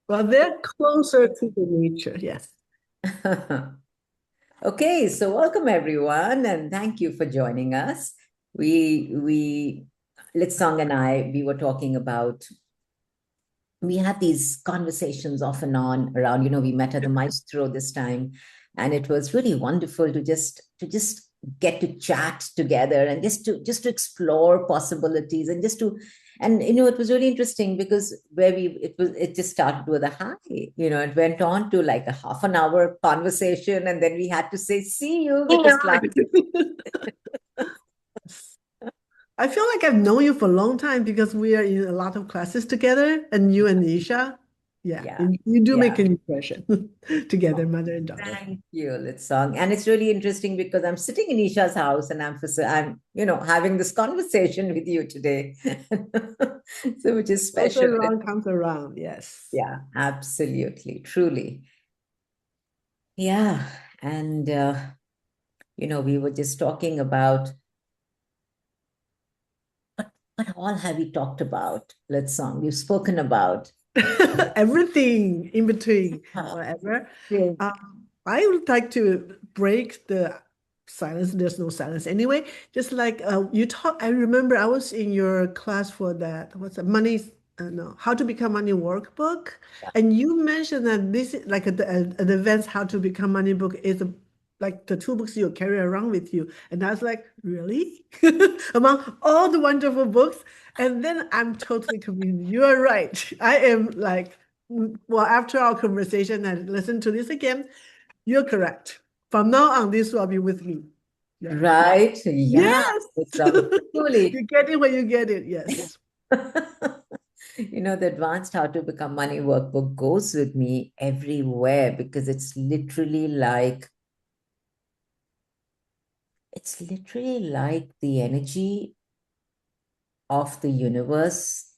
Well, they're closer to the nature, yes. Okay, so welcome everyone, and thank you for joining us. We Litsong and I, we were talking about, we had these conversations off and on around, we met at the Maestro this time, and it was really wonderful to just get to chat together and just to explore possibilities and just to and it was really interesting because where we it just started with a hi, it went on to like a half an hour conversation, and then we had to say see you because Yeah. class. I feel like I've known you for a long time because we are in a lot of classes together, and you and Isha, yeah, Yeah, you do make yeah. an impression together, mother and daughter. Thank you, Litsong. And it's really interesting because I'm sitting in Isha's house and I'm having this conversation with you today. So, which is Goes special. around, comes around, yes. Yeah, absolutely, truly. Yeah. And, we were just talking about what all have we talked about, Litsong? We've spoken about. Everything in between, Huh. whatever. Yeah. I would like to break the silence. There's no silence anyway. Just like you talk, I remember I was in your class for that. What's that? Money? No, How to Become Money workbook, and you mentioned that this is like an advanced How to Become Money book is like the two books you carry around with you. And I was like, really? Among all the wonderful books. And then I'm totally convinced. You are right. I am like, well, after our conversation and listen to this again, you're correct. From now on, this will be with me. Yeah. Right? Yeah. Yes. Litsong, truly. You get it when you get it. Yes. The advanced how to become money workbook goes with me everywhere because it's literally like the energy of the universe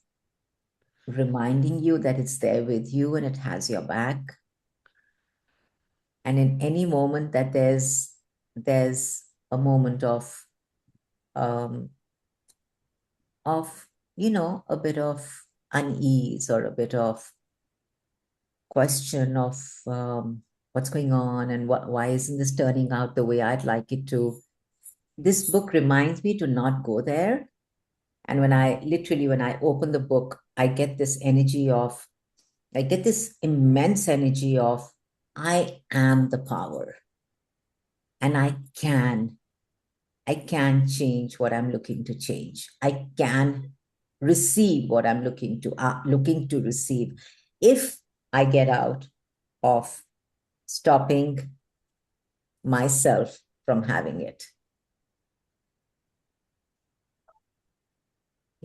reminding you that it's there with you and it has your back. And in any moment that there's a moment um of a bit of unease or a bit of question of what's going on and why isn't this turning out the way I'd like it to. This book reminds me to not go there. And when I open the book, I get this immense energy of, I am the power and I can change what I'm looking to change. I can receive what I'm looking to receive if I get out of stopping myself from having it.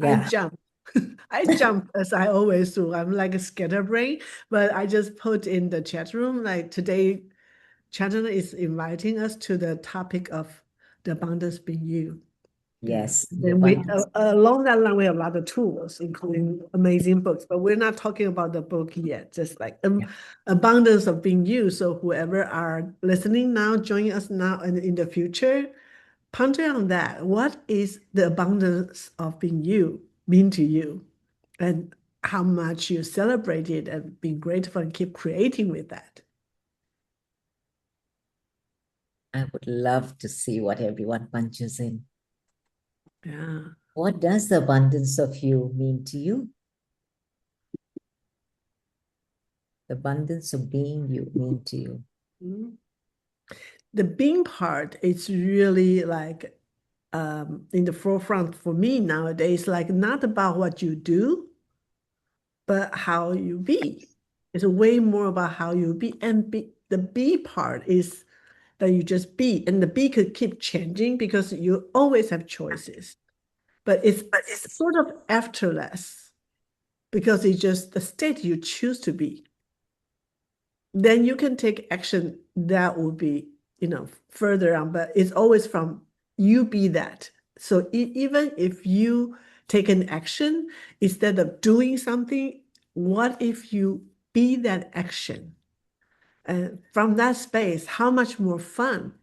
I Yeah. jump. I jump as I always do. I'm like a scatterbrain, but I just put in the chat room like today, Chandana is inviting us to the topic of the abundance being you. Yeah. Yes, the Then abundance. along that line, we have a lot of tools, including amazing books, but we're not talking about the book yet, just like Yeah. abundance of being you. So whoever are listening now, joining us now and in the future, ponder on that. What is the abundance of being you mean to you? And how much you celebrate it and being grateful and keep creating with that. I would love to see what everyone punches in. Yeah. What does the abundance of you mean to you? The abundance of being you mean to you? Mhm. The being part is really like in the forefront for me nowadays, like not about what you do, but how you be. It's way more about how you be. And the be part is that you just be. And the be could keep changing because you always have choices. But it's sort of effortless because it's just the state you choose to be. Then you can take action that will be, further on, but it's always from you be that. So even if you take an action, instead of doing something, what if you be that action? And from that space, how much more fun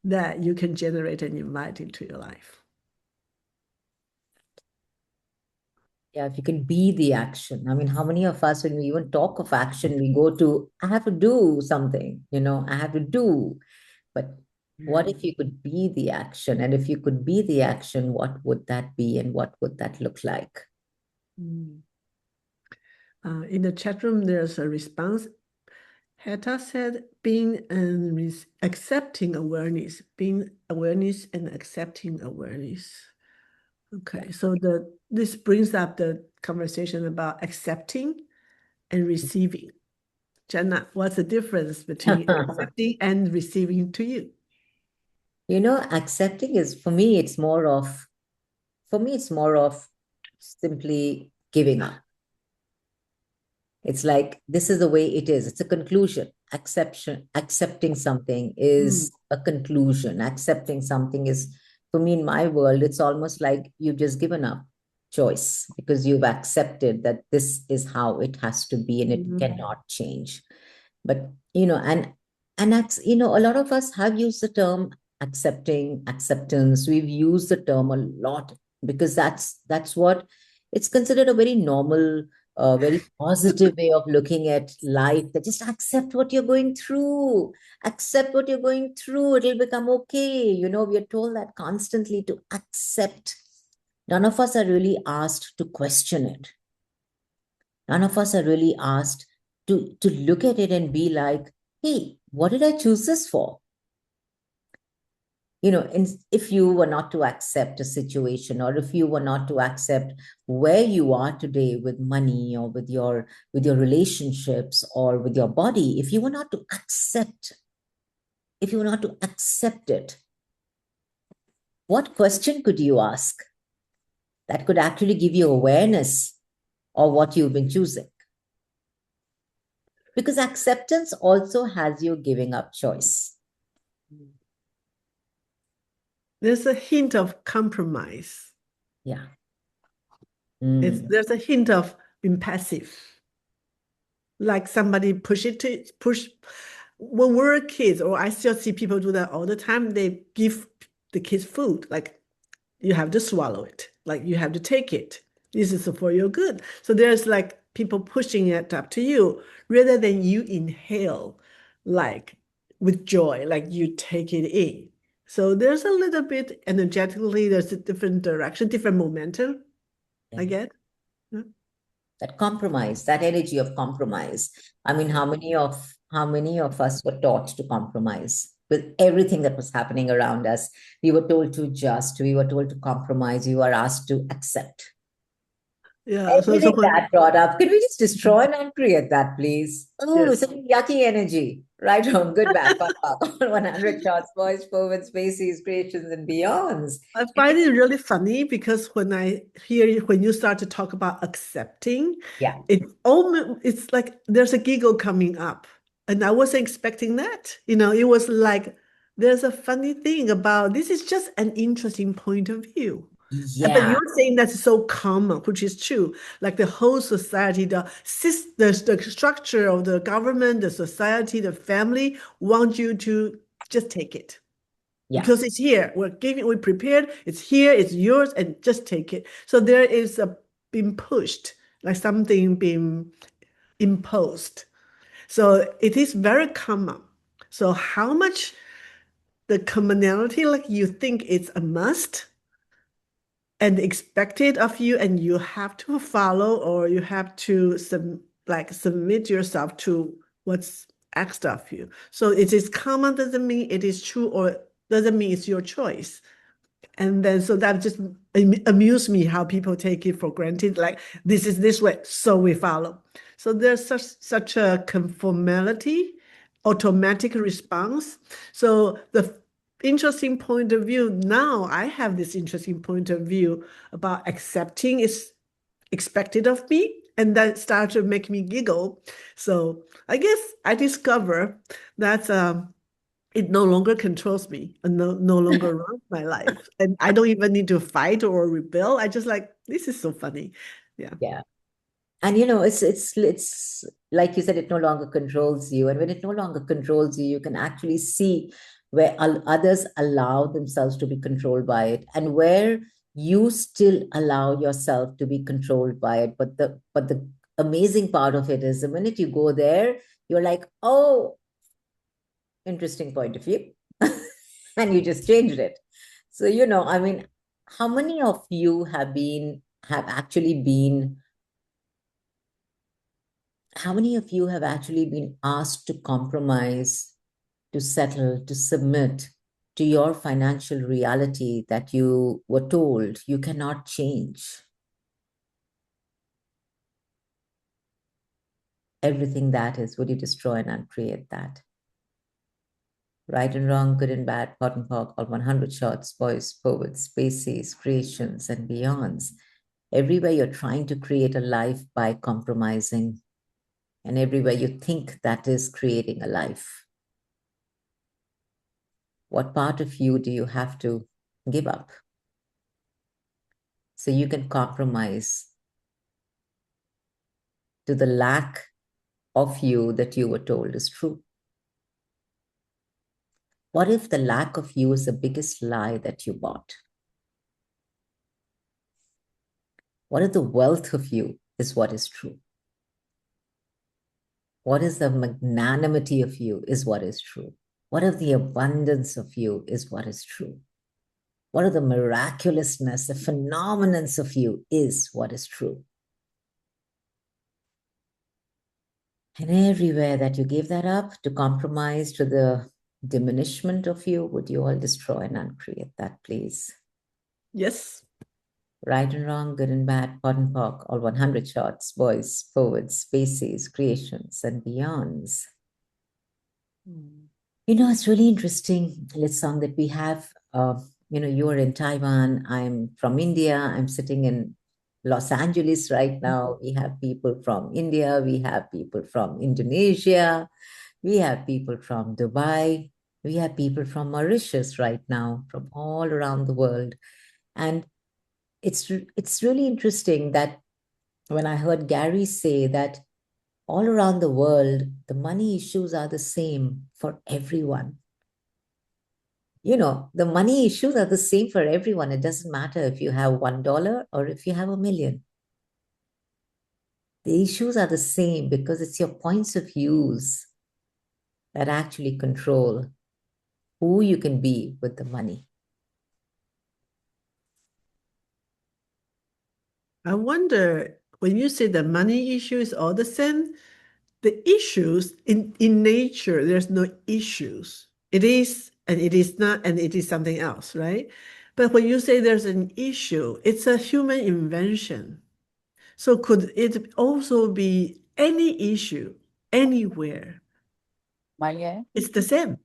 that you can generate and invite into your life. Yeah, if you can be the action. I mean, how many of us, when we even talk of action, we go to, I have to do something, I have to do. But what if you could be the action? And if you could be the action, what would that be and what would that look like? Mm. In the chat room, there's a response. Heta said, being and accepting awareness, being awareness and accepting awareness. Okay, so this brings up the conversation about accepting and receiving. Jenna, what's the difference between accepting and receiving to you? Accepting is for me, it's more of simply giving up. It's like this is the way it is. It's a conclusion. Accepting something Mm, is a conclusion. Accepting something is, for me, in my world, it's almost like you've just given up choice because you've accepted that this is how it has to be and it mhm, cannot change. But and that's, a lot of us have used the term acceptance. We've used the term a lot because that's what it's considered a very normal, very positive way of looking at life. That just accept what you're going through, accept what you're going through, it'll become okay. We are told that constantly to accept. None of us are really asked to question it. None of us are really asked to look at it and be like, hey, what did I choose this for? If you were not to accept a situation, or if you were not to accept where you are today with money, or with your relationships, or with your body, if you were not to accept it, what question could you ask that could actually give you awareness of what you've been choosing? Because acceptance also has you giving up choice. There's a hint of compromise. Yeah. Mm. There's a hint of being passive, like somebody push. When we're kids, or I still see people do that all the time, they give the kids food, like you have to swallow it, like you have to take it. This is for your good. So there's like people pushing it up to you rather than you inhale, like with joy, like you take it in. So there's a little bit energetically, there's a different direction, different momentum, I Yeah. get. Yeah. That compromise, that energy of compromise. I mean, how many of us were taught to compromise with everything that was happening around us? We were told to adjust, we were told to compromise, we were asked to accept. Yeah. So Everything when that brought up, can we just destroy and uncreate that, please? Oh, yes. such yucky energy. Right, wrong, good, bad, fuck, fuck. 100 shots, boys, forward, spaces, creations, and beyonds. I find it really funny because when I hear you, when you start to talk about accepting, Yeah, it's like there's a giggle coming up. And I wasn't expecting that. It was like there's a funny thing about this is just an interesting point of view. But yeah, you're saying that's so common, which is true. Like the whole society, the structure of the government, the society, the family want you to just take it yeah, because it's here. We prepared, it's here, it's yours, and just take it. So there is a being pushed, like something being imposed. So it is very common. So how much the commonality, like you think it's a must and expected of you, and you have to follow, or you have to submit yourself to what's asked of you. So it is common doesn't mean it is true, or doesn't mean it's your choice. And then so that just amused me how people take it for granted, like this is this way, so we follow. So there's such a conformality, automatic response. So the interesting point of view now, I have this interesting point of view about accepting is expected of me, and that started to make me giggle. So I guess I discover that it no longer controls me and no longer runs my life. And I don't even need to fight or rebel. I just like, this is so funny. Yeah. yeah. And it's like you said, it no longer controls you. And when it no longer controls you, you can actually see where others allow themselves to be controlled by it, and where you still allow yourself to be controlled by it. But the amazing part of it is the minute you go there, you're like, oh, interesting point of view. And you just changed it. So, I mean, how many of you have actually been how many of you have actually been asked to compromise, to settle, to submit to your financial reality that you were told you cannot change? Everything that is, would you destroy and uncreate that? Right and wrong, good and bad, pot and pork, all 100 shots, boys, poets, spaces, creations, and beyonds. Everywhere you're trying to create a life by compromising, and everywhere you think that is creating a life. What part of you do you have to give up so you can compromise to the lack of you that you were told is true? What if the lack of you is the biggest lie that you bought? What if the wealth of you is what is true? What is the magnanimity of you is what is true? What if the abundance of you is what is true? What if the miraculousness, the phenomenons of you is what is true? And everywhere that you gave that up to compromise to the diminishment of you, would you all destroy and uncreate that, please? Yes. Right and wrong, good and bad, pot and pork, all 100 shots, boys, poets, species, creations, and beyonds. It's really interesting, Litsong, that we have, you're in Taiwan, I'm from India, I'm sitting in Los Angeles right now. We have people from India, we have people from Indonesia, we have people from Dubai, we have people from Mauritius right now, from all around the world. And it's really interesting that when I heard Gary say that all around the world, the money issues are the same for everyone. The money issues are the same for everyone. It doesn't matter if you have $1 or if you have a million. The issues are the same because it's your points of views that actually control who you can be with the money. I wonder when you say the money issue is all the same, the issues in nature, there's no issues. It is and it is not, and it is something else, right? But when you say there's an issue, it's a human invention. So could it also be any issue anywhere? It's the same.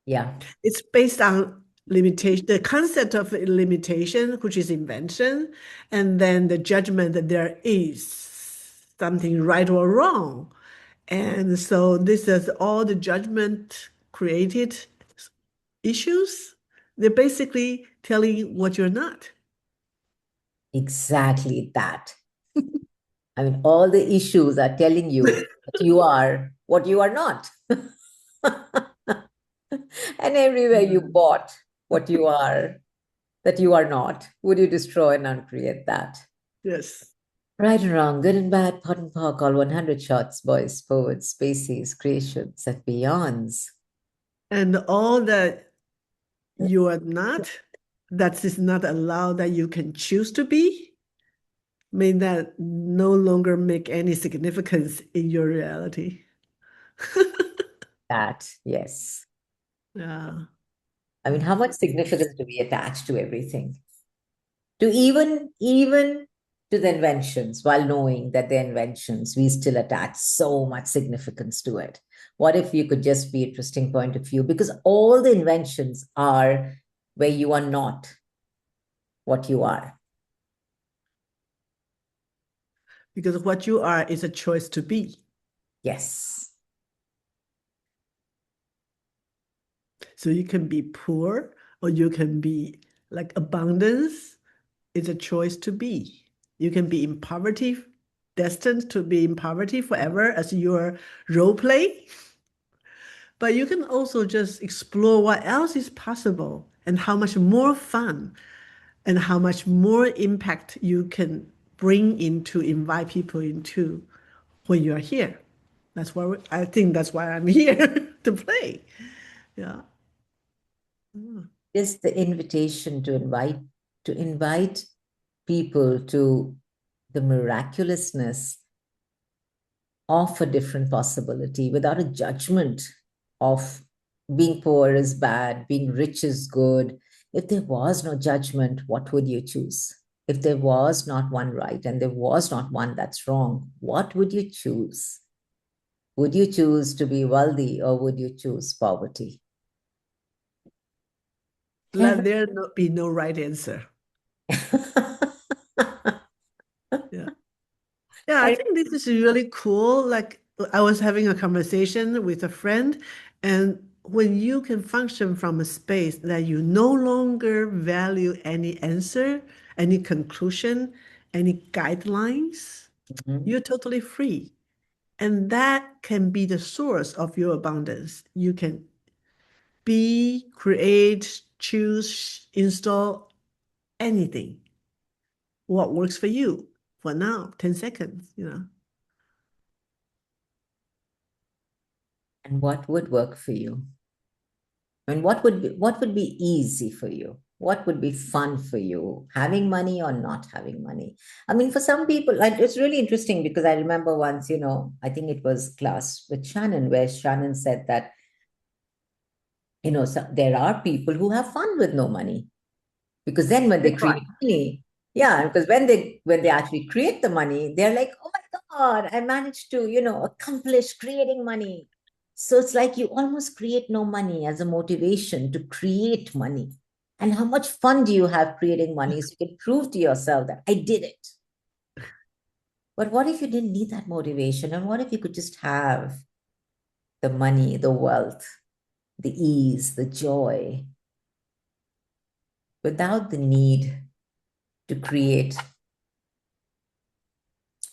Yeah, It's based on limitation, the concept of limitation, which is invention, and then the judgment that there is something right or wrong. And so this is all the judgment created issues. They're basically telling you what you're not. exactly that. I mean, all the issues are telling you that you are what you are not. And everywhere you Mm. bought what you are, that you are not, would you destroy and uncreate that? Yes. Right and wrong, good and bad, pot and pork, all 100 shots, boys, poets, species, creations, and beyonds. And all that you are not, that is not allowed that you can choose to be, may that no longer make any significance in your reality. That, yes. Yeah. I mean, how much significance do we attach to everything? To even to the inventions, while knowing that they're inventions, we still attach so much significance to it. What if you could just be interesting point of view? Because all the inventions are where you are not what you are. Because what you are is a choice to be. Yes. So you can be poor or you can be like abundance. It's a choice to be. You can be in poverty, destined to be in poverty forever as your role play. But you can also just explore what else is possible and how much more fun and how much more impact you can bring into, invite people into when you're here. That's why I think that's why I'm here to play. Yeah. Mm. Is the invitation to invite people to the miraculousness of a different possibility without a judgment of being poor is bad, being rich is good. If there was no judgment, what would you choose? If there was not one right and there was not one that's wrong, what would you choose? Would you choose to be wealthy or would you choose poverty? Let there be no right answer. Yeah. Yeah, I I, think this is really cool. Like I was having a conversation with a friend, and when you can function from a space that you no longer value any answer, any conclusion, any guidelines, Mhm. you're totally free. And that can be the source of your abundance. You can be, create, choose, install anything. What works for you for now, 10 seconds, you know. And what would work for you? I mean, what would be easy for you? What would be fun for you? Having money or not having money? I mean, for some people, like it's really interesting because I remember once, I think it was class with Shannon, where Shannon said that, so there are people who have fun with no money because then when they That's right. create money, yeah, because when they actually create the money, they're like, oh my God, I managed to, accomplish creating money. So it's like you almost create no money as a motivation to create money. And how much fun do you have creating money so you can prove to yourself that I did it? But what if you didn't need that motivation? And what if you could just have the money, the wealth, the ease, the joy without the need to create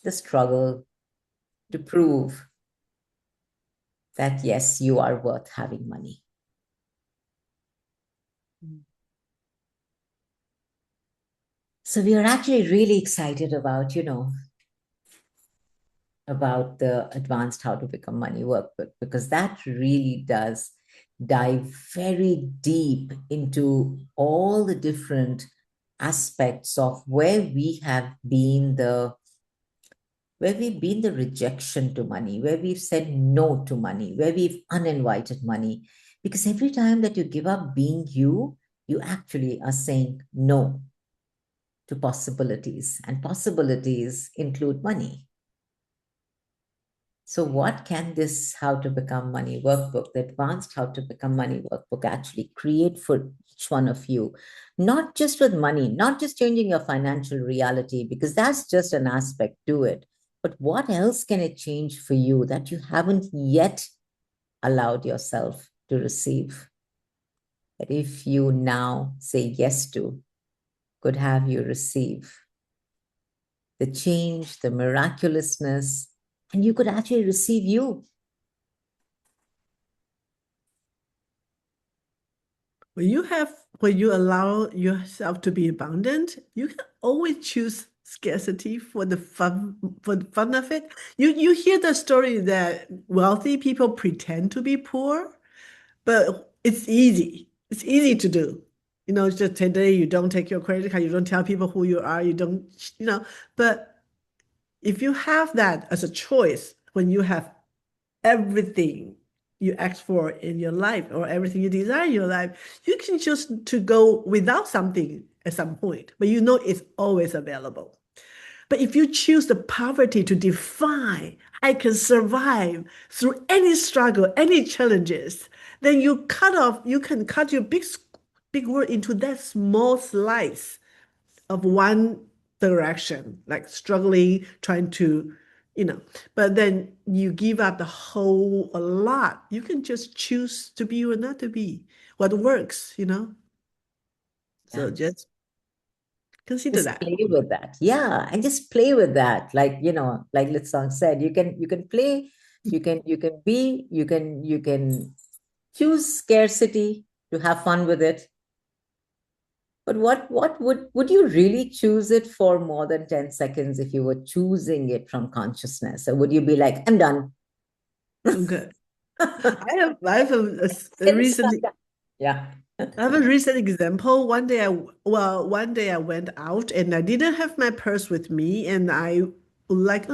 the struggle to prove that yes, you are worth having money. So we are actually really excited about, about the advanced how to become money workbook because that really does dive very deep into all the different aspects of where we've been the rejection to money, where we've said no to money, where we've uninvited money. Because every time that you give up being you, you actually are saying no to possibilities, and possibilities include money. So, what can this How to Become Money workbook, the advanced How to Become Money workbook, actually create for each one of you? Not just with money, not just changing your financial reality, because that's just an aspect to it. But what else can it change for you that you haven't yet allowed yourself to receive? That if you now say yes to, could have you receive the change, the miraculousness, and you could actually receive you. When you allow yourself to be abundant, you can always choose scarcity for the fun of it. You hear the story that wealthy people pretend to be poor, but it's easy. It's easy to do. You know, it's just today you don't take your credit card, you don't tell people who you are, you don't, but if you have that as a choice, when you have everything you ask for in your life or everything you desire in your life, you can choose to go without something at some point, but you know it's always available. But if you choose the poverty to define, I can survive through any struggle, any challenges, then you can cut your big word into that small slice of one direction, like struggling, trying to, you know, but then you give up the whole a lot. You can just choose to be or not to be what works. So Yeah. just consider Just that. play with that. Yeah. And just play with that. Like, like Litsong said, you can play, you can choose scarcity to have fun with it. But what would you really choose it for more than 10 seconds if you were choosing it from consciousness? Or would you be like, I'm done? I'm good. I have a Instant. recent Yeah. I have a recent example. One day I went out and I didn't have my purse with me, and I would like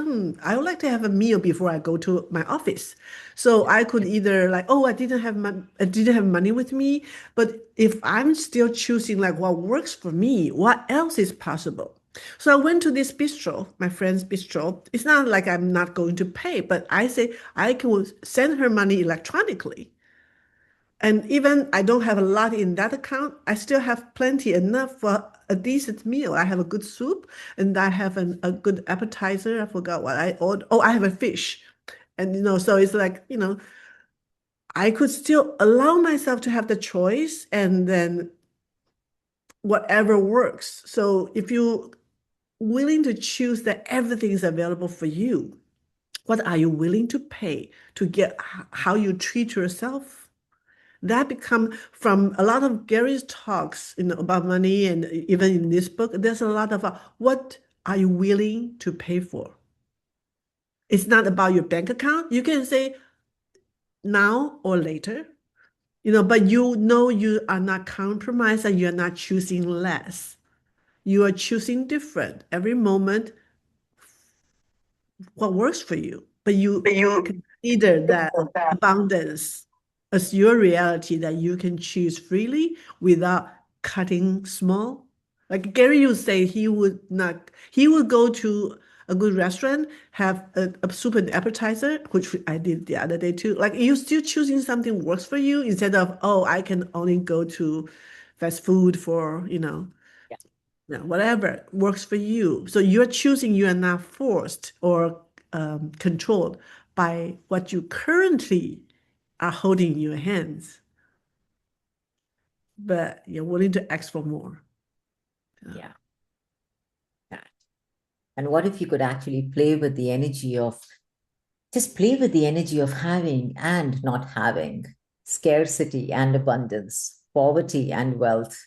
to have a meal before I go to my office. So I could either like, oh, I didn't have money with me, but if I'm still choosing like what works for me, what else is possible? So I went to this bistro, my friend's bistro. It's not like I'm not going to pay, but I say I can send her money electronically. And even I don't have a lot in that account, I still have plenty enough for a decent meal. I have a good soup and I have a good appetizer. I forgot what I ordered. Oh, I have a fish. And so it's like, I could still allow myself to have the choice and then whatever works. So if you're willing to choose that everything is available for you, what are you willing to pay to get how you treat yourself? That become from a lot of Gary's talks, about money, and even in this book, there's a lot of what are you willing to pay for? It's not about your bank account. You can say now or later, but you are not compromised and you're not choosing less. You are choosing different every moment what works for you, but you You. consider that abundance as your reality that you can choose freely without cutting small. Like Gary, you say he would go to a good restaurant, have a soup and appetizer, which I did the other day too. Like you still choosing something works for you instead of, oh, I can only go to fast food for, yeah, whatever works for you. So you're choosing, you are not forced or controlled by what you currently are holding in your hands, but you're willing to ask for more. Yeah. Yeah. Yeah. And what if you could actually play with the energy of just play with the energy of having and not having, scarcity and abundance, poverty and wealth?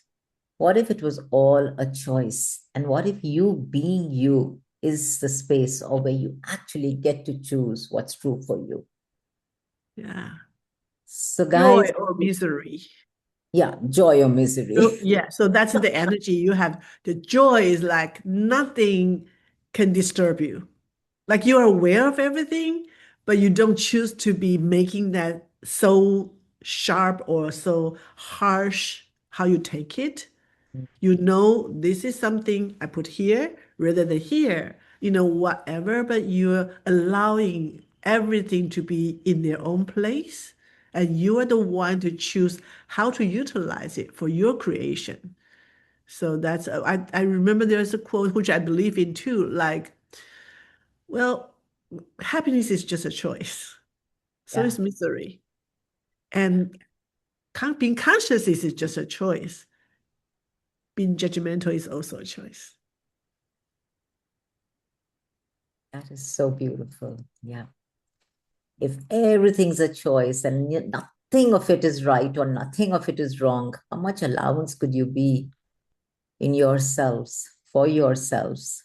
What if it was all a choice? And what if you being you is the space or where you actually get to choose what's true for you? Yeah. So, Joy guys, or misery. yeah, joy or misery. So yeah, so that's the energy you have. The joy is like nothing can disturb you. Like you're aware of everything, but you don't choose to be making that so sharp or so harsh how you take it. You know, this is something I put here rather than here, whatever, but you're allowing everything to be in their own place. And you are the one to choose how to utilize it for your creation. So I remember there's a quote which I believe in too, like, well, happiness is just a choice. So Yeah, is misery. And being conscious is just a choice. Being judgmental is also a choice. that is so beautiful. Yeah. If everything's a choice and nothing of it is right or nothing of it is wrong, how much allowance could you be in yourselves, for yourselves,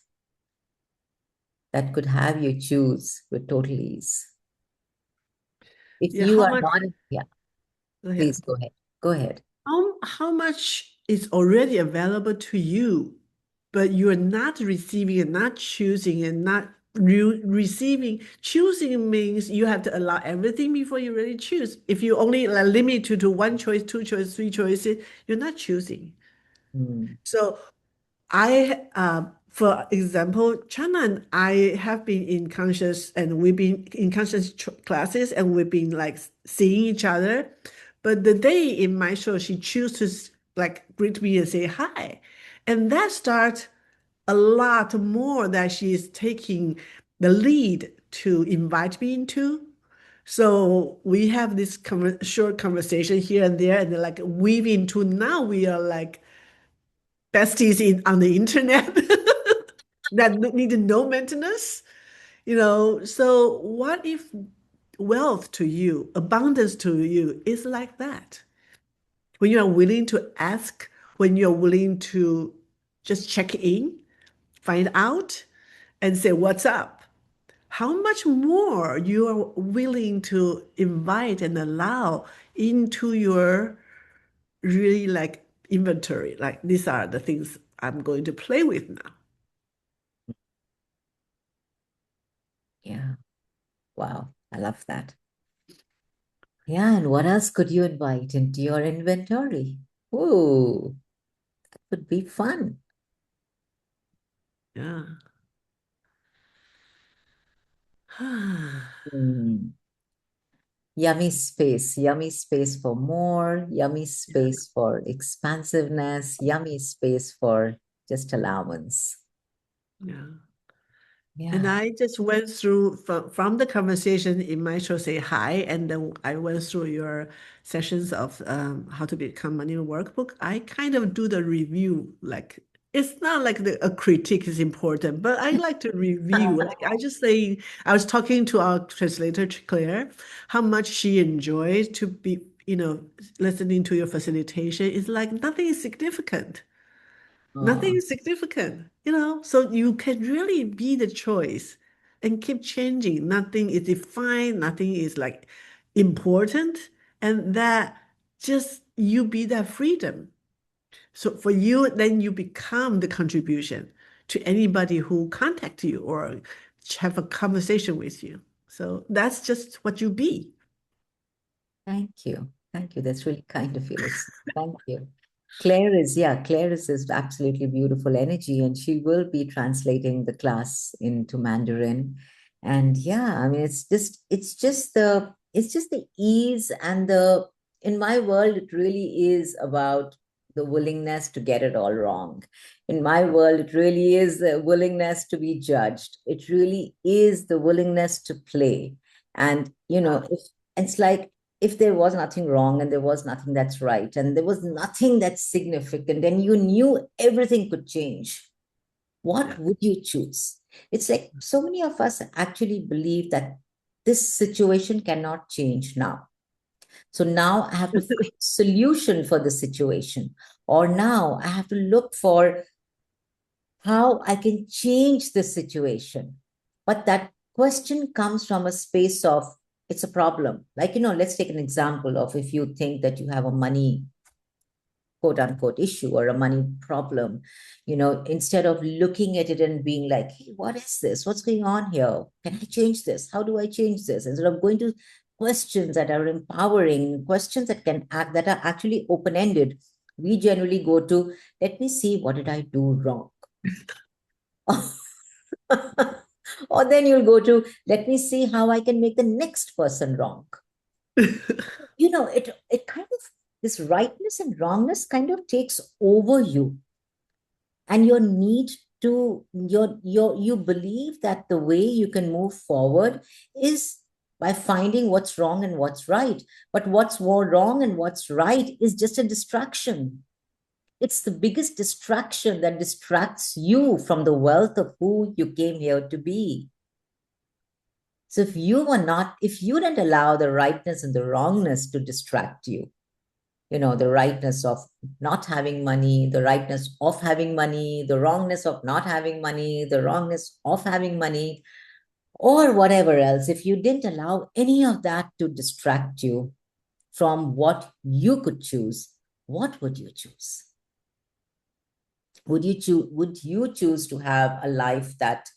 that could have you choose with total ease? If Yeah, you how are much? not, yeah, Go ahead. please go ahead. Go ahead. How much is already available to you, but you're not receiving and not choosing and not receiving. Choosing means you have to allow everything before you really choose. If you only like, limit to one choice, two choices, three choices, you're not choosing. Mm, So for example, China and I have been in conscious and we've been in conscious classes and we've been like seeing each other. But the day in my show, she chooses to like greet me and say hi. And that starts a lot more that she is taking the lead to invite me into. So we have this short conversation here and there, and then like weave into now we are like besties on the internet that need no maintenance, So what if wealth to you, abundance to you is like that? When you are willing to ask when you're willing to just check in, find out, and say, what's up? How much more you are willing to invite and allow into your really like inventory. Like these are the things I'm going to play with now. Yeah. Wow. I love that. Yeah. And what else could you invite into your inventory? Ooh, would be fun. Yeah. Hmm. Yummy space for more, yummy Yeah. space for expansiveness, yummy space for just allowance. Yeah. And Yeah. I just went through from the conversation in my show, say hi, and then I went through your sessions of how to become money workbook. I kind of do the review, like it's not like a critique is important, but I like to review. Like I just say, I was talking to our translator Claire, how much she enjoys to be, listening to your facilitation. It's like nothing is significant. Nothing Oh, is significant, so you can really be the choice and keep changing. Nothing is defined, nothing is like important, and that just you be that freedom. So for you, then you become the contribution to anybody who contact you or have a conversation with you. So that's just what you be. thank you. Thank you. That's really kind of you, Litsong. Thank you. Claire is absolutely beautiful energy, and she will be translating the class into Mandarin. And yeah, I mean, it's just the ease and in my world, it really is about the willingness to get it all wrong. In my world, it really is the willingness to be judged. It really is the willingness to play. And, if it's like, if there was nothing wrong and there was nothing that's right and there was nothing that's significant and you knew everything could change, what Yeah. would you choose? It's like so many of us actually believe that this situation cannot change now. So now I have to find a solution for the situation. Or now I have to look for how I can change the situation. But that question comes from a space of it's a problem. Like, let's take an example of if you think that you have a money, quote unquote, issue or a money problem, instead of looking at it and being like, hey, what is this? What's going on here? Can I change this? How do I change this? Instead of going to questions that are empowering, questions that can act, that are actually open ended, we generally go to, let me see, what did I do wrong? Or then you'll go to, let me see how I can make the next person wrong. It kind of, this rightness and wrongness kind of takes over you. And your need to, you believe that the way you can move forward is by finding what's wrong and what's right. But what's more wrong and what's right is just a distraction. It's the biggest distraction that distracts you from the wealth of who you came here to be. So if you didn't allow the rightness and the wrongness to distract you, the rightness of not having money, the rightness of having money, the wrongness of not having money, the wrongness of having money, or whatever else, if you didn't allow any of that to distract you from what you could choose, what would you choose? Would you choose to have a life that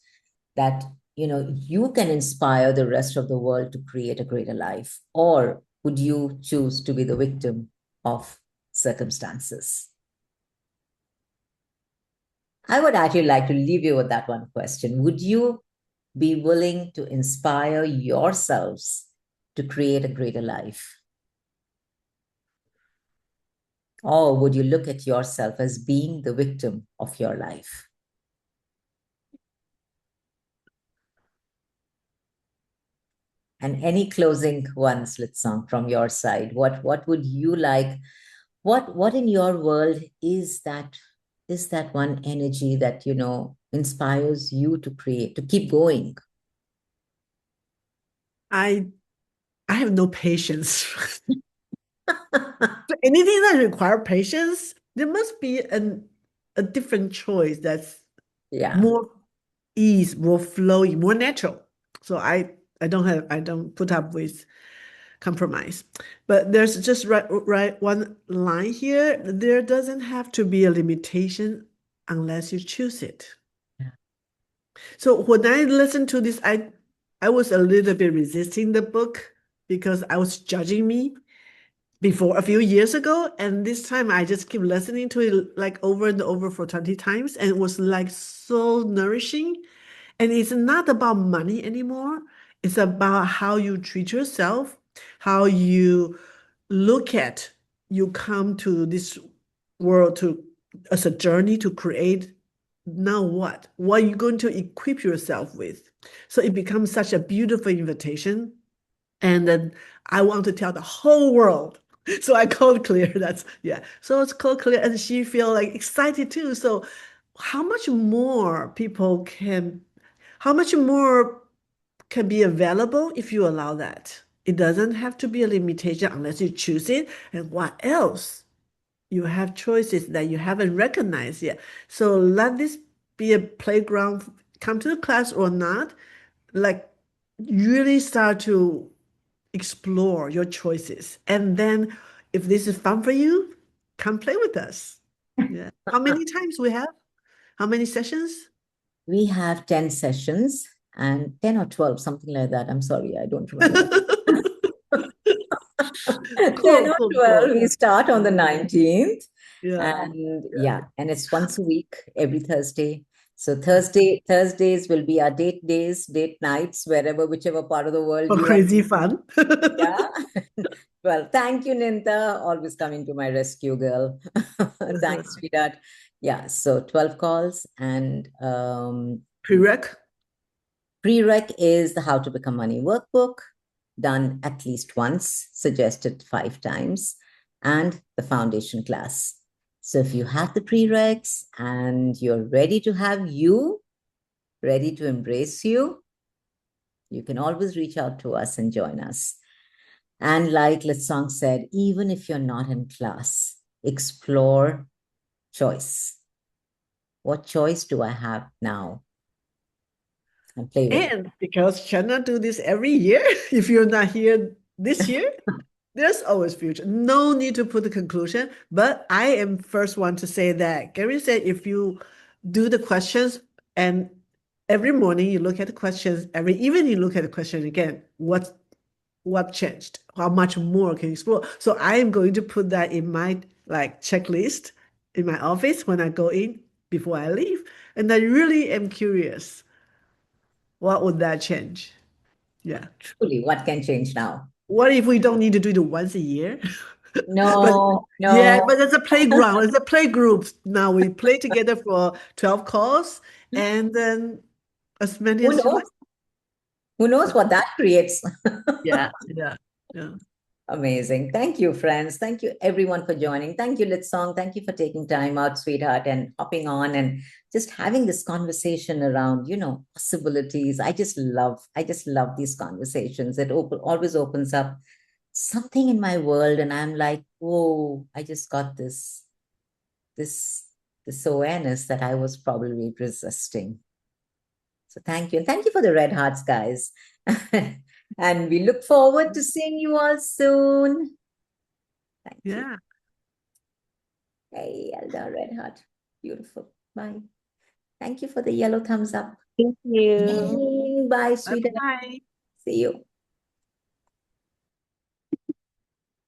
you can inspire the rest of the world to create a greater life, or would you choose to be the victim of circumstances? I would actually like to leave you with that one question. Would you be willing to inspire yourselves to create a greater life, or would you look at yourself as being the victim of your life? And any closing ones, Litsong, from your side? What would you like? What in your world is that one energy that inspires you to create, to keep going? I have no patience. Anything that require patience, There must be a different choice that's Yeah. more ease, more flowing, more natural. So I don't put up with compromise. But there's just right one line here. There doesn't have to be a limitation unless you choose it. So when I listened to this, I was a little bit resisting the book because I was judging me before a few years ago. And this time I just keep listening to it like over and over for 20 times. And it was like so nourishing. And it's not about money anymore. It's about how you treat yourself, how you look at you come to this world to as a journey to create now what are you going to equip yourself with, so it becomes such a beautiful invitation. And then I want to tell the whole world. So I called Claire. That's yeah. So it's called Claire, and she feel like excited too. So how much more people can, how much more can be available if you allow that? It doesn't have to be a limitation unless you choose it. And what else? You have choices that you haven't recognized yet. So let this be a playground. Come to the class or not, like really start to explore your choices. And then if this is fun for you, come play with us. Yeah. How many times we have? How many sessions? We have 10 sessions and 10 or 12, something like that. I'm sorry, I don't remember. 10 Cool, or cool, 12, cool. we start on the 19th. Yeah. And Yeah. yeah, and it's once a week, every Thursday. So Thursdays will be our date days, date nights, wherever, whichever part of the world For you are. crazy fun. Yeah. Well, thank you, Ninta. Always coming to my rescue, girl. Thanks, sweetheart. Yeah, so 12 calls and Prereq. prereq is the How to Become Money workbook, done at least once, suggested 5 times, and the foundation class. So if you have the prereqs and you're ready to have you, ready to embrace you can always reach out to us and join us. And like Litsong said, even if you're not in class, explore choice. What choice do I have now? And play with it. And because China do this every year, if you're not here this year, there's always future. No need to put the conclusion. But I am first one to say that Gary said if you do the questions and every morning you look at the questions, every evening you look at the question again, what changed? How much more can you explore? So I am going to put that in my like checklist in my office when I go in before I leave. And I really am curious, what would that change? Yeah. Truly, what can change now? What if we don't need to do it once a year? But No, yeah, no. but it's a playground, it's a play group. Now we play together for 12 calls and then as many Who as you like. knows? Who knows Yeah, what that creates? yeah, yeah. Yeah. Amazing. Thank you, friends. Thank you, everyone, for joining. Thank you, Litsong. Thank you for taking time out, sweetheart, and hopping on and just having this conversation around, possibilities. I just love these conversations. It always opens up something in my world, and I'm like, whoa, I just got this, this awareness that I was probably resisting. So thank you. And thank you for the red hearts, guys. And we look forward to seeing you all soon. Thank you. Yeah. Hey, Elda, red heart. Beautiful. Bye. Thank you for the yellow thumbs up. Thank you. Yay. Bye, sweetheart. Bye-bye. See you.